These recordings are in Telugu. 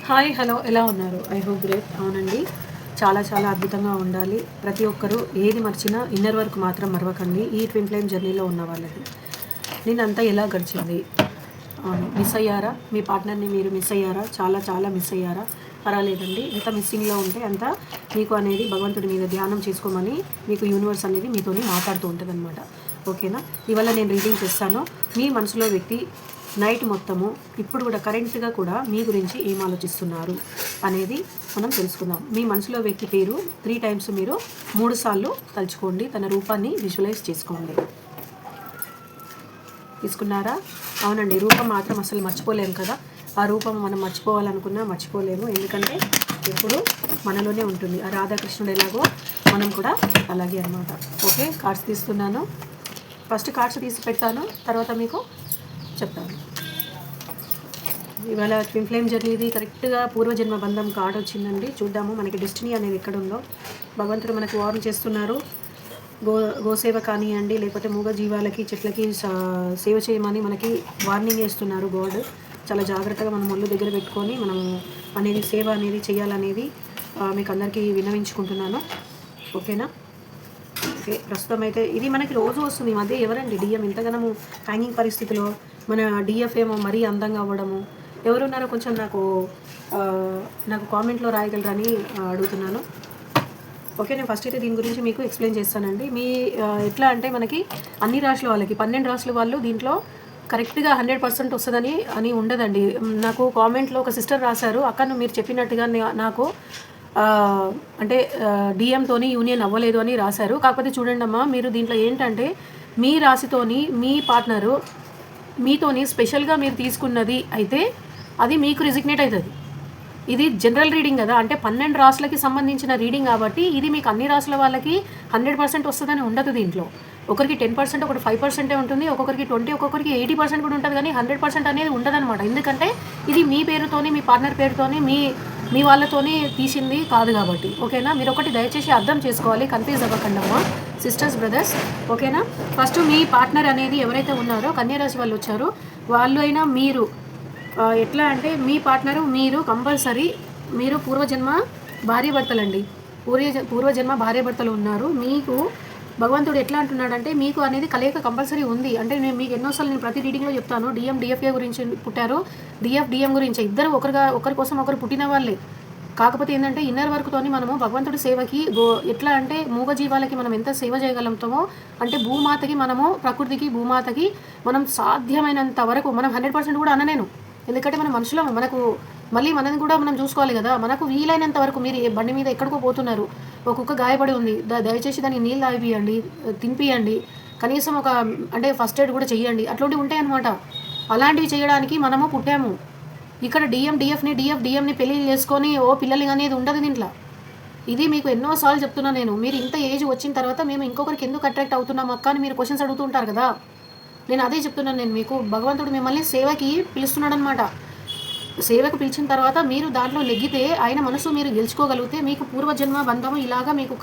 హాయ్ హలో ఎలా ఉన్నారు? I hope great. అవునండి, చాలా చాలా అద్భుతంగా ఉండాలి. ప్రతి ఒక్కరూ ఏది మర్చినా ఇన్నర్ వర్క్ మాత్రం మరవకండి. ఈ ట్విన్ ఫ్లేమ్ జర్నీలో ఉన్న వాళ్ళకి నేనంతా ఎలా గడిచింది? అవును, మిస్ అయ్యారా? మీ పార్ట్నర్ని మీరు మిస్ అయ్యారా? చాలా చాలా మిస్ అయ్యారా? పర్వాలేదండి, ఎంత మిస్సింగ్లో ఉంటే అంత మీకు అనేది భగవంతుడి మీద ధ్యానం చేసుకోమని మీకు యూనివర్స్ అనేది మీతోని మాట్లాడుతూ ఉంటుంది అనమాట. ఓకేనా? ఇవాళ నేను రీడింగ్ చేస్తాను. మీ మనసులో వ్యక్తి నైట్ మొత్తము ఇప్పుడు కూడా కరెంట్గా కూడా మీ గురించి ఏం ఆలోచిస్తున్నారు అనేది మనం తెలుసుకుందాం. మీ మనసులో వ్యక్తి పేరు 3 టైమ్స్ మీరు 3 సార్లు తలుచుకోండి. తన రూపాన్ని విజువలైజ్ చేసుకోండి. తీసుకున్నారా? అవునండి, రూపం మాత్రం అసలు మర్చిపోలేము కదా. ఆ రూపం మనం మర్చిపోవాలనుకున్నా మర్చిపోలేము, ఎందుకంటే ఎప్పుడు మనలోనే ఉంటుంది. ఆ రాధాకృష్ణుడు ఎలాగో మనం కూడా అలాగే అనమాట. ఓకే, కార్డ్స్ తీస్తున్నాను. ఫస్ట్ కార్డ్స్ తీసి పెడతాను, తర్వాత మీకు చెప్తాను. ఇవాళ ట్విన్ ఫ్లేమ్ జర్నీది కరెక్ట్గా పూర్వజన్మ బంధం కార్డ్ వచ్చిందండి. చూద్దాము మనకి డెస్టినీ అనేది ఎక్కడ ఉందో. భగవంతుడు మనకు వార్న్ చేస్తున్నారు. గోసేవ కానివ్వండి, లేకపోతే మూగ జీవాలకి చెట్లకి సేవ చేయమని మనకి వార్నింగ్ చేస్తున్నారు గాడ్. చాలా జాగ్రత్తగా మనం ఒళ్ళు దగ్గర పెట్టుకొని మనం అనేది సేవ అనేది చేయాలనేది మీకు అందరికీ విన్నవించుకుంటున్నాను. ఓకేనా? ఓకే, ప్రస్తుతం అయితే ఇది మనకి రోజు వస్తుంది. ఈ మధ్య ఎవరండి డిఎం ఇంతగానము హ్యాంగింగ్ పరిస్థితిలో? మన డిఎఫ్ ఏమో మరీ అందంగా అవ్వడము. ఎవరున్నారో కొంచెం నాకు కామెంట్లో రాయగలరని అడుగుతున్నాను. ఓకే, నేను ఫస్ట్ అయితే దీని గురించి మీకు ఎక్స్ప్లెయిన్ చేస్తానండి. ఎట్లా అంటే మనకి అన్ని రాశుల వాళ్ళకి 12 రాశుల వాళ్ళు దీంట్లో కరెక్ట్గా 100% వస్తుందని అని ఉండదండి. నాకు కామెంట్లో ఒక సిస్టర్ రాశారు, అక్క మీరు చెప్పినట్టుగా నాకు అంటే డిఎంతోని యూనియన్ అవ్వలేదు అని రాశారు. కాకపోతే చూడండి అమ్మా, మీరు దీంట్లో ఏంటంటే మీ రాశితోని మీ పార్ట్నరు మీతోని స్పెషల్గా మీరు తీసుకున్నది అయితే అది మీకు రిజిగ్నేట్ అవుతుంది. ఇది జనరల్ రీడింగ్ కదా, అంటే 12 రాసులకి సంబంధించిన రీడింగ్ కాబట్టి ఇది మీకు అన్ని రాసుల వాళ్ళకి 100% వస్తుందని ఉండదు. దీంట్లో ఒకరికి 10%, ఒకటి 5% ఉంటుంది, ఒక్కొక్కరికి 20%, ఒక్కొక్కరికి 80% కూడా ఉంటుంది, కానీ 100% అనేది ఉండదన్నమాట. ఎందుకంటే ఇది మీ పేరుతోని మీ పార్ట్నర్ పేరుతోని మీ వాళ్ళతోని తీసింది కాదు కాబట్టి. ఓకేనా? మీరు ఒకటి దయచేసి అర్థం చేసుకోవాలి, కన్ఫ్యూజ్ అవ్వకండమ్మా సిస్టర్స్ బ్రదర్స్. ఓకేనా? ఫస్ట్ మీ పార్ట్నర్ అనేది ఎవరైతే ఉన్నారో కన్యారాశి వాళ్ళు వచ్చారో వాళ్ళు అయినా మీరు ఎట్లా అంటే మీ పార్ట్నరు మీరు కంపల్సరీ మీరు పూర్వజన్మ భార్యాభర్తలండి. పూర్వజన్మ భార్యాభర్తలు ఉన్నారు. మీకు భగవంతుడు ఎట్లా అంటున్నాడంటే మీకు అనేది కలయిక కంపల్సరీ ఉంది. అంటే నేను మీకు ఎన్నోసార్లు నేను ప్రతి రీడింగ్లో చెప్తాను, డిఎఫ్ఏ గురించి పుట్టారు, డిఎం గురించి. ఇద్దరు ఒకరి కోసం ఒకరు పుట్టిన వాళ్ళే. కాకపోతే ఏంటంటే ఇన్నర్ వర్క్తోని మనము భగవంతుడి సేవకి ఎట్లా అంటే మూగజీవాలకి మనం ఎంత సేవ చేయగలుగుతామో, అంటే భూమాతకి మనము ప్రకృతికి భూమాతకి మనం సాధ్యమైనంత వరకు మనం 100% కూడా అనలేను, ఎందుకంటే మనం మనుషులం. మళ్ళీ మనని కూడా మనం చూసుకోవాలి కదా. మనకు వీలైనంత వరకు మీరు బండి మీద ఎక్కడికో పోతున్నారు, ఒక కుక్క గాయపడి ఉంది, దయచేసి దానికి నీళ్ళు తాగిపియండి, తినిపియండి, కనీసం అంటే ఫస్ట్ ఎయిడ్ కూడా చెయ్యండి. అట్లాంటివి ఉంటాయి అనమాట. అలాంటివి చేయడానికి మనము పుట్టాము. ఇక్కడ డిఎఫ్ని పెళ్ళి చేసుకొని పిల్లలు అనేది ఉండదు దీంట్లో. ఇది మీకు ఎన్నోసార్లు చెప్తున్నాను నేను. మీరు ఇంత ఏజ్ వచ్చిన తర్వాత మేము ఇంకొకరికి ఎందుకు అట్రాక్ట్ అవుతున్నాం అక్క అని మీరు క్వశ్చన్స్ అడుగుతుంటారు కదా. నేను అదే చెప్తున్నాను. నేను మీకు భగవంతుడు మిమ్మల్ని సేవకి పిలుస్తున్నాడు అనమాట. సేవకు పిలిచిన తర్వాత మీరు దాంట్లో నెగ్గితే ఆయన మనసు మీరు గెలుచుకోగలిగితే మీకు పూర్వజన్మ బంధము ఇలాగా మీకు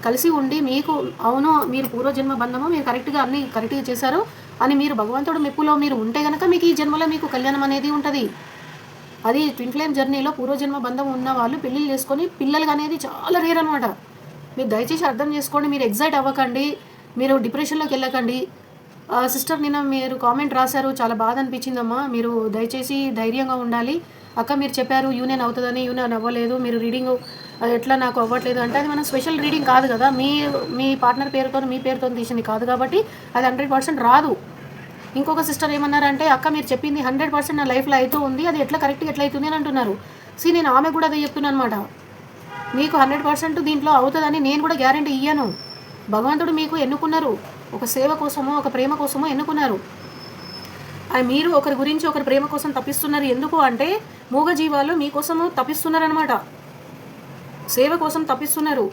కలిసి ఉండి మీకు అవును మీరు పూర్వజన్మ బంధము మీరు అన్నీ కరెక్ట్గా చేశారు అని మీరు భగవంతుడు మెప్పులో మీరు ఉంటే కనుక మీకు ఈ జన్మలో మీకు కళ్యాణం అనేది ఉంటుంది. అది ట్విన్ ఫ్లేమ్ జర్నీలో పూర్వజన్మ బంధం ఉన్న వాళ్ళు పెళ్ళిళ్ళు చేసుకొని పిల్లలు అనేది చాలా రేర్ అనమాట. మీరు దయచేసి అర్థం చేసుకోండి. మీరు ఎగ్జైట్ అవ్వకండి, మీరు డిప్రెషన్లోకి వెళ్ళకండి. సిస్టర్ నిన్న మీరు కామెంట్ రాశారు, చాలా బాధ అనిపించిందమ్మా. మీరు దయచేసి ధైర్యంగా ఉండాలి. అక్క మీరు చెప్పారు యూనియన్ అవుతుందని, యూనియన్ అవ్వలేదు, మీరు రీడింగ్ ఎట్లా నాకు అవ్వట్లేదు అంటే అది మనం స్పెషల్ రీడింగ్ కాదు కదా. మీ పార్ట్నర్ పేరుతో మీ పేరుతో తీసింది కాదు కాబట్టి అది 100% రాదు. ఇంకొక సిస్టర్ ఏమన్నారంటే అక్క మీరు చెప్పింది 100% నా లైఫ్లో అవుతూ ఉంది, అది ఎట్లా అవుతుంది అని అంటున్నారు. నేను ఆమె కూడా అదే చెప్తున్నాను అనమాట. మీకు 100% దీంట్లో అవుతుందని నేను కూడా గ్యారంటీ ఇయ్యను. భగవంతుడు మీకు ఎన్నుకున్నారు, ఒక సేవ కోసమో ఒక ప్రేమ కోసమో ఎన్నుకున్నారు. మీరు ఒకరి గురించి ఒకరి ప్రేమ కోసం తప్పిస్తున్నారు. ఎందుకు అంటే మూగజీవాలు మీకోసము తప్పిస్తున్నారనమాట. సేవ కోసం తప్పిస్తున్నారు.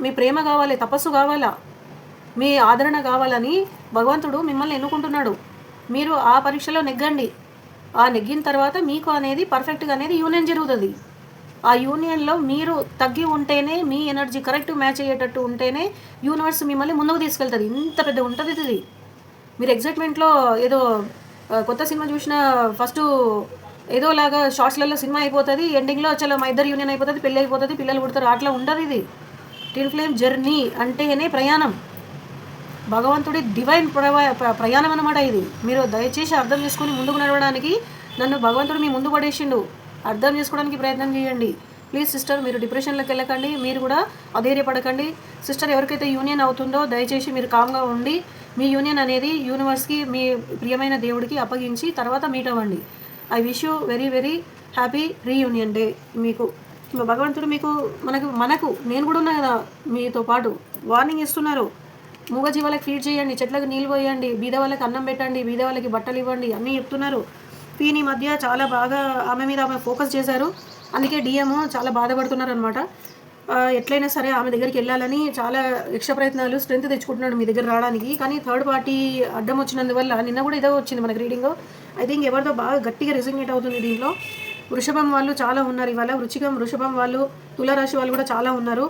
మీ ప్రేమ కావాలి, తపస్సు కావాలా, మీ ఆదరణ కావాలని భగవంతుడు మిమ్మల్ని ఎన్నుకుంటున్నాడు. మీరు ఆ పరీక్షలో నెగ్గండి. ఆ నెగ్గిన తర్వాత మీకు అనేది పర్ఫెక్ట్గా అనేది యూనియన్ జరుగుతుంది. ఆ యూనియన్లో మీరు తగ్గి ఉంటేనే మీ ఎనర్జీ కరెక్ట్ మ్యాచ్ అయ్యేటట్టు ఉంటేనే యూనివర్స్ మిమ్మల్ని ముందుకు తీసుకెళ్తుంది. ఇంత పెద్ద ఉంటుంది ఇది. మీరు ఎగ్జైట్మెంట్లో ఏదో కొత్త సినిమా చూసిన ఫస్ట్ ఏదోలాగా షార్ట్స్లలో సినిమా అయిపోతుంది, ఎండింగ్లో చలో మా ఇద్దరు యూనియన్ అయిపోతుంది, పెళ్ళి అయిపోతుంది, పిల్లలు పుడతారు, అట్లా ఉండదు. ఇది ట్విన్ ఫ్లేమ్ జర్నీ అంటేనే ప్రయాణం, భగవంతుడి డివైన్ ప్రయాణం అన్నమాట. ఇది మీరు దయచేసి అర్థం చేసుకొని ముందుకు నడవడానికి నన్ను భగవంతుడు మీ ముందు పడేసిండు. అర్థం చేసుకోవడానికి ప్రయత్నం చేయండి ప్లీజ్ సిస్టర్. మీరు డిప్రెషన్లోకి వెళ్ళకండి, మీరు కూడా అధైర్యపడకండి. సిస్టర్ ఎవరికైతే యూనియన్ అవుతుందో దయచేసి మీరు కామ్గా ఉండి మీ యూనియన్ అనేది యూనివర్స్కి, మీ ప్రియమైన దేవుడికి అప్పగించి తర్వాత మీట్ అవ్వండి. I wish you very very happy reunion day. మీకు భగవంతుడు మనకు నేను కూడా ఉన్నా కదా మీతో పాటు, వార్నింగ్ ఇస్తున్నారు. మూగజీవాలకు ఫీడ్ చేయండి, చెట్లకు నీళ్ళు పోయండి, బీద వాళ్ళకి అన్నం పెట్టండి, బీద వాళ్ళకి బట్టలు ఇవ్వండి అన్నీ చెప్తున్నారు. పీని మధ్య చాలా బాగా ఆమె మీద ఫోకస్ చేశారు, అందుకే డిఎం చాలా బాధపడుతున్నారు అనమాట. ఎట్లయినా సరే ఆమె దగ్గరికి వెళ్ళాలని చాలా యక్ష ప్రయత్నాలు, స్ట్రెంత్ తెచ్చుకుంటున్నాడు మీ దగ్గర రావడానికి. కానీ థర్డ్ పార్టీ అడ్డం వచ్చినందువల్ల నిన్న కూడా ఇదో వచ్చింది మనకి రీడింగ్. ఐ థింక్ ఎవరితో బాగా గట్టిగా రెసిగ్నేట్ అవుతుంది దీంట్లో. వృషభం వాళ్ళు చాలా ఉన్నారు ఇవాళ, వృషభం వాళ్ళు, తులారాశి వాళ్ళు కూడా చాలా ఉన్నారు.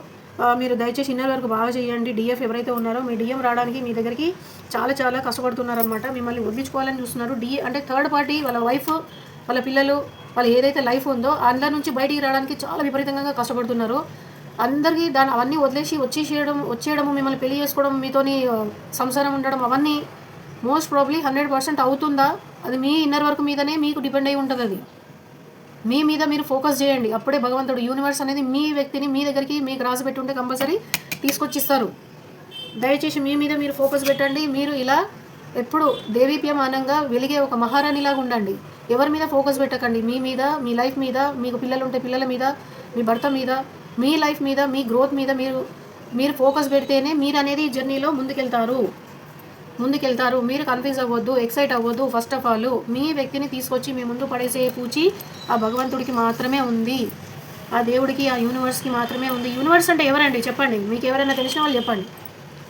మీరు దయచేసి ఇన్నర్ వరకు బాగా చేయండి. డిఎఫ్ ఎవరైతే ఉన్నారో మీ డిఎం రావడానికి మీ దగ్గరికి చాలా చాలా కష్టపడుతున్నారనమాట, మిమ్మల్ని వదిలించుకోవాలని చూస్తున్నారు. అంటే థర్డ్ పార్టీ వాళ్ళ వైఫ్, వాళ్ళ పిల్లలు, వాళ్ళ ఏదైతే లైఫ్ ఉందో అందులో నుంచి బయటికి రావడానికి చాలా విపరీతంగా కష్టపడుతున్నారు. అందరికీ అవన్నీ వదిలేసి వచ్చేయడము, మిమ్మల్ని పెళ్లి చేసుకోవడం, మీతోని సంసారం ఉండడం, అవన్నీ మోస్ట్ ప్రాబ్లీ 100% అవుతుందా అది మీ ఇన్నర్ వర్క్ మీదనే మీకు డిపెండ్ అయి ఉంటుంది. అది మీ మీద మీరు ఫోకస్ చేయండి, అప్పుడే భగవంతుడు యూనివర్స్ అనేది మీ వ్యక్తిని మీ దగ్గరికి మీకు రాసి పెట్టుంటే కంపల్సరీ తీసుకొచ్చిస్తారు. దయచేసి మీ మీద మీరు ఫోకస్ పెట్టండి. మీరు ఇలా ఎప్పుడు దేవీప్యమానంగా వెలిగే ఒక మహారాణిలాగా ఉండండి. ఎవరి మీద ఫోకస్ పెట్టకండి, మీ మీద, మీ లైఫ్ మీద, మీకు పిల్లలు ఉంటే పిల్లల మీద, మీ భర్త మీద, మీ లైఫ్ మీద, మీ గ్రోత్ మీద మీరు ఫోకస్ పెడితేనే మీరు అనేది జర్నీలో ముందుకెళ్తారు. మీరు కన్ఫ్యూజ్ అవ్వద్దు, ఎక్సైట్ అవ్వద్దు. ఫస్ట్ ఆఫ్ ఆల్ మీ వ్యక్తిని తీసుకొచ్చి మీ ముందు పడేసే పూచి ఆ భగవంతుడికి మాత్రమే ఉంది, ఆ దేవుడికి, ఆ యూనివర్స్కి మాత్రమే ఉంది. యూనివర్స్ అంటే ఎవరండి చెప్పండి, మీకు ఎవరైనా తెలిసిన వాళ్ళు చెప్పండి.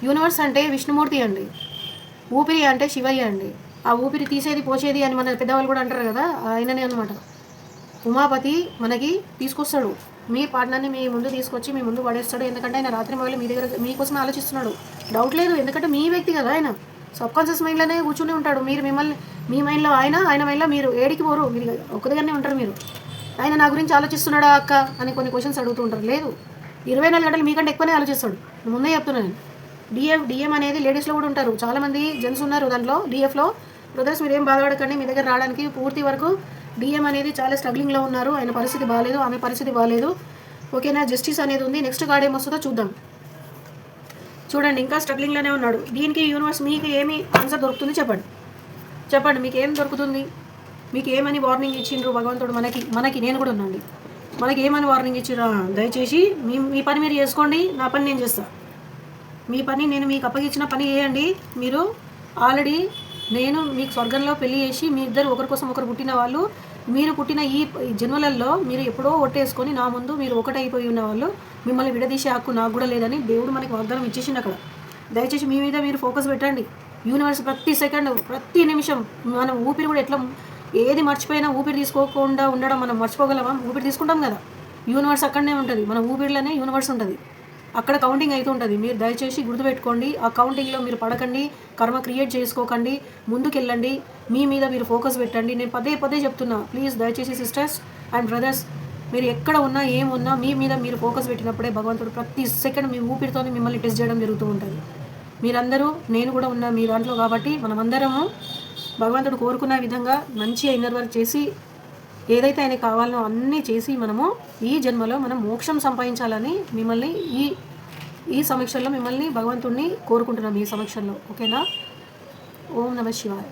యూనివర్స్ అంటే విష్ణుమూర్తి అండి, ఊపిరి అంటే శివయ్య అండి. ఆ ఊపిరి తీసేది పోసేది అని మన పెద్దవాళ్ళు కూడా అంటారు కదా, ఆయననే అనమాట. ఉమాపతి మనకి తీసుకొస్తాడు, మీ పార్ట్నర్ని మీ ముందు తీసుకొచ్చి మీ ముందు పడేస్తాడు. ఎందుకంటే ఆయన రాత్రి మొదలు మీ దగ్గర మీకోసమే ఆలోచిస్తున్నాడు, డౌట్ లేదు. ఎందుకంటే మీ వ్యక్తి కదా ఆయన, సబ్కాన్షియస్ మైండ్లోనే కూర్చుని ఉంటాడు. మీ మైండ్లో ఆయన మైండ్లో మీరు, ఏడికి పోరు, మీరు ఒక దగ్గరనే ఉంటారు. మీరు ఆయన నా గురించి ఆలోచిస్తున్నాడా అక్క అని కొన్ని క్వశ్చన్స్ అడుగుతూ ఉంటారు. లేదు, 24 గంటలు మీకంటే ఎక్కువనే ఆలోచిస్తాడు, ముందే చెప్తున్నాను. డిఎం అనేది లేడీస్లో కూడా ఉంటారు, చాలామంది జెంట్స్ ఉన్నారు దాంట్లో. డిఎఫ్లో బ్రదర్స్ మీరు ఏం బాధపడకండి, మీ దగ్గర రావడానికి పూర్తి వరకు డిఎం అనేది చాలా స్ట్రగ్లింగ్లో ఉన్నారు. ఆయన పరిస్థితి బాగాలేదు, ఆమె పరిస్థితి బాగాలేదు. ఓకేనా, జస్టిస్ అనేది ఉంది. నెక్స్ట్ కార్డ్ ఏమొస్తుందో చూద్దాం. చూడండి, ఇంకా స్ట్రగ్లింగ్లోనే ఉన్నాడు. దీనికి యూనివర్స్ మీకు ఏమి ఆన్సర్ దొరుకుతుంది చెప్పండి, మీకు ఏం దొరుకుతుంది? మీకు ఏమని వార్నింగ్ ఇచ్చిండ్రు భగవంతుడు? మనకి నేను కూడా ఉన్నాండి, మనకి ఏమని వార్నింగ్ ఇచ్చిరా? దయచేసి మీ పని మీరు చేసుకోండి, నా పని నేను చేస్తాను. మీ పని నేను మీకు అప్పగించిన పని చేయండి. మీరు ఆల్రెడీ నేను మీకు స్వర్గంలో పెళ్లి చేసి మీ ఇద్దరు ఒకరి కోసం ఒకరు పుట్టిన వాళ్ళు, మీరు పుట్టిన ఈ జన్మలలో మీరు ఎప్పుడో ఒట్టేసుకొని నా ముందు మీరు ఒకటైపోయి ఉన్న వాళ్ళు, మిమ్మల్ని విడదీసే హక్కు నాకు కూడా లేదని దేవుడు మనకి వాగ్దానం ఇచ్చేసింది అక్కడ. దయచేసి మీ మీద మీరు ఫోకస్ పెట్టండి. యూనివర్స్ ప్రతి సెకండ్, ప్రతి నిమిషం, మనం ఊపిరి కూడా ఎట్లా, ఏది మర్చిపోయినా ఊపిరి తీసుకోకుండా ఉండడం మనం మర్చిపోగలమా? ఊపిరి తీసుకుంటాం కదా, యూనివర్స్ అక్కడనే ఉంటుంది, మన ఊపిరిలోనే యూనివర్స్ ఉంటుంది, అక్కడ కౌంటింగ్ అవుతూ ఉంటుంది. మీరు దయచేసి గుర్తుపెట్టుకోండి, ఆ కౌంటింగ్లో మీరు పడకండి, కర్మ క్రియేట్ చేసుకోకండి, ముందుకెళ్ళండి, మీ మీద మీరు ఫోకస్ పెట్టండి. నేను పదే చెప్తున్నా, ప్లీజ్ దయచేసి సిస్టర్స్ అండ్ బ్రదర్స్, మీరు ఎక్కడ ఉన్నా ఏమున్నా మీ మీద మీరు ఫోకస్ పెట్టినప్పుడే భగవంతుడు ప్రతి సెకండ్ మీ ఊపిరితో మిమ్మల్ని టెస్ట్ చేయడం జరుగుతూ ఉంటుంది. మీరందరూ, నేను కూడా ఉన్నా మీ దాంట్లో, కాబట్టి మనమందరము భగవంతుడు కోరుకున్న విధంగా మంచి ఇన్నర్ వర్క్ చేసి ఏదైతే ఆయనకు కావాలనో అన్నీ చేసి మనము ఈ జన్మలో మనం మోక్షం సంపాదించాలని మిమ్మల్ని ఈ సమీక్షల్లో మిమ్మల్ని భగవంతుడిని కోరుకుంటున్నాం, ఈ సమీక్షల్లో. ఓకేనా? ఓం నమః శివాయ.